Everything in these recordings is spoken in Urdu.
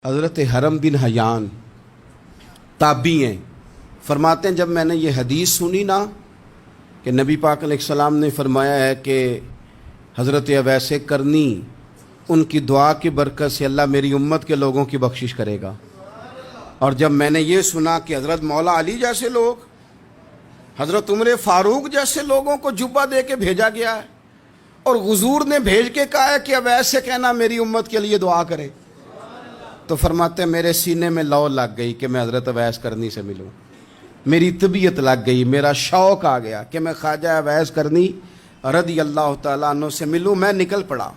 حضرت حرم بن حیان تابعی ہیں، فرماتے ہیں جب میں نے یہ حدیث سنی نا کہ نبی پاک علیہ السلام نے فرمایا ہے کہ حضرت اویس کرنی ان کی دعا کی برکت سے اللہ میری امت کے لوگوں کی بخشش کرے گا، اور جب میں نے یہ سنا کہ حضرت مولا علی جیسے لوگ، حضرت عمر فاروق جیسے لوگوں کو جبہ دے کے بھیجا گیا ہے، اور حضور نے بھیج کے کہا ہے کہ اویس سے کہنا میری امت کے لیے دعا کرے، تو فرماتے ہیں میرے سینے میں لو لگ گئی کہ میں حضرت اویس کرنی سے ملوں، میری طبیعت لگ گئی، میرا شوق آ گیا کہ میں خواجہ اویس کرنی رضی اللہ تعالیٰ عنہ سے ملوں۔ میں نکل پڑا،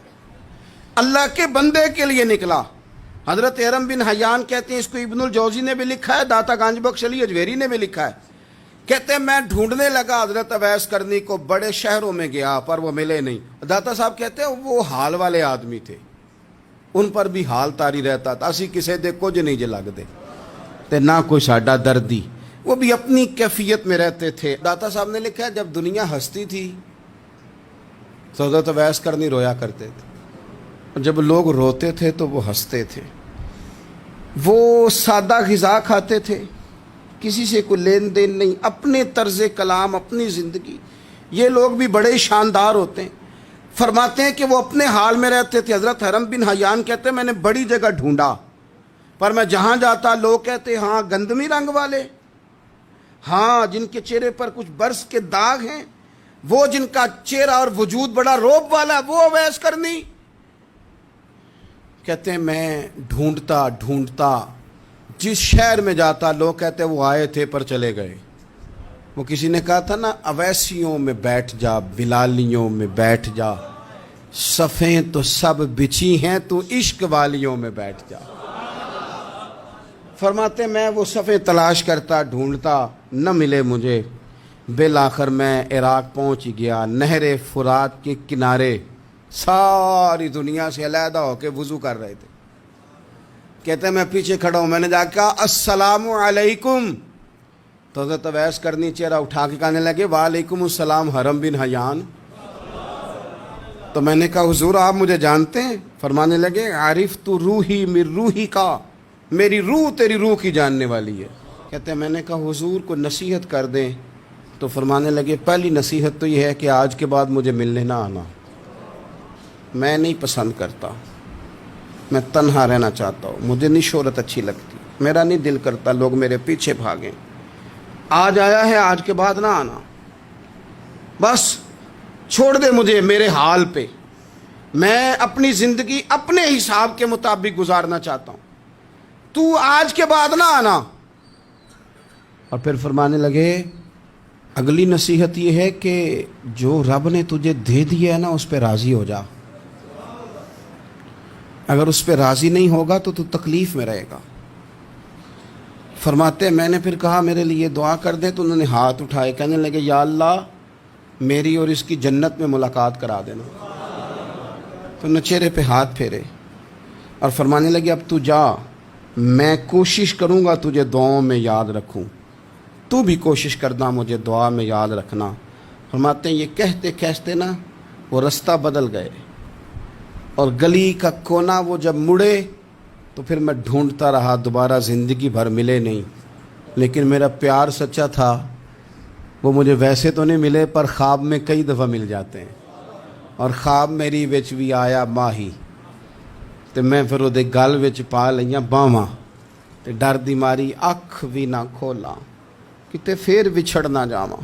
اللہ کے بندے کے لیے نکلا۔ حضرت حرم بن حیان کہتے ہیں، اس کو ابن الجوزی نے بھی لکھا ہے، داتا گنج بخش علی اجویری نے بھی لکھا ہے، کہتے ہیں میں ڈھونڈنے لگا حضرت اویس کرنی کو، بڑے شہروں میں گیا پر وہ ملے نہیں۔ داتا صاحب کہتے ہیں وہ حال والے آدمی تھے، ان پر بھی حال تاری رہتا تھا، اسی کسے دے کچھ نہیں جے لگ دے تے نہ کوئی ساڈا دردی، وہ بھی اپنی کیفیت میں رہتے تھے۔ داتا صاحب نے لکھا ہے جب دنیا ہستی تھی تو حضرت اویس کرنی رویا کرتے تھے، جب لوگ روتے تھے تو وہ ہنستے تھے، وہ سادہ غذا کھاتے تھے، کسی سے کوئی لین دین نہیں، اپنے طرز کلام، اپنی زندگی۔ یہ لوگ بھی بڑے شاندار ہوتے ہیں، فرماتے ہیں کہ وہ اپنے حال میں رہتے تھے۔ حضرت حرم بن حیان کہتے ہیں میں نے بڑی جگہ ڈھونڈا، پر میں جہاں جاتا لوگ کہتے ہاں گندمی رنگ والے، ہاں جن کے چہرے پر کچھ برس کے داغ ہیں، وہ جن کا چہرہ اور وجود بڑا روب والا، وہ اویس کرنی۔ کہتے ہیں میں ڈھونڈتا ڈھونڈتا جس شہر میں جاتا لوگ کہتے وہ آئے تھے پر چلے گئے۔ وہ کسی نے کہا تھا نا اویسیوں میں بیٹھ جا، بلالیوں میں بیٹھ جا، صفیں تو سب بچھی ہیں تو عشق والیوں میں بیٹھ جا۔ فرماتے میں وہ صفیں تلاش کرتا ڈھونڈتا، نہ ملے مجھے، بالآخر میں عراق پہنچ گیا۔ نہر فرات کے کنارے ساری دنیا سے علیحدہ ہو کے وضو کر رہے تھے۔ کہتے ہیں میں پیچھے کھڑا ہوں، میں نے جا کے کہا السلام علیکم، تو حضرت اویس کرنی چہرہ اٹھا کے کہنے لگے وعلیکم السلام حرم بن حیان۔ تو میں نے کہا حضور آپ مجھے جانتے ہیں؟ فرمانے لگے عارف تو روحی من روحی کا، میری روح تیری روح کی جاننے والی ہے۔ کہتے ہیں میں نے کہا حضور کو نصیحت کر دیں، تو فرمانے لگے پہلی نصیحت تو یہ ہے کہ آج کے بعد مجھے ملنے نہ آنا، میں نہیں پسند کرتا، میں تنہا رہنا چاہتا ہوں، مجھے نہیں شہرت اچھی لگتی، میرا نہیں دل کرتا لوگ میرے پیچھے بھاگیں، آج آیا ہے آج کے بعد نہ آنا، بس چھوڑ دے مجھے میرے حال پہ، میں اپنی زندگی اپنے حساب کے مطابق گزارنا چاہتا ہوں، تو آج کے بعد نہ آنا۔ اور پھر فرمانے لگے اگلی نصیحت یہ ہے کہ جو رب نے تجھے دے دیا ہے نا اس پہ راضی ہو جا، اگر اس پہ راضی نہیں ہوگا تو تکلیف میں رہے گا۔ فرماتے ہیں میں نے پھر کہا میرے لیے دعا کر دیں، تو انہوں نے ہاتھ اٹھائے، کہنے لگے یا اللہ میری اور اس کی جنت میں ملاقات کرا دینا۔ تو انہوں نے چہرے پہ ہاتھ پھیرے اور فرمانے لگے اب تو جا، میں کوشش کروں گا تجھے دعاؤں میں یاد رکھوں، تو بھی کوشش کرنا مجھے دعا میں یاد رکھنا۔ فرماتے ہیں یہ کہتے کہتے نا وہ رستہ بدل گئے، اور گلی کا کونا وہ جب مڑے تو پھر میں ڈھونڈتا رہا، دوبارہ زندگی بھر ملے نہیں، لیکن میرا پیار سچا تھا، وہ مجھے ویسے تو نہیں ملے پر خواب میں کئی دفعہ مل جاتے ہیں، اور خواب میری وچ بھی آیا ماہی، تو میں پھر وہ گل وچ پا لئیاں باواں، تے ڈر دی ماری اکھ بھی نہ کھولاں، کتے پھر وچھڑ نہ جاواں۔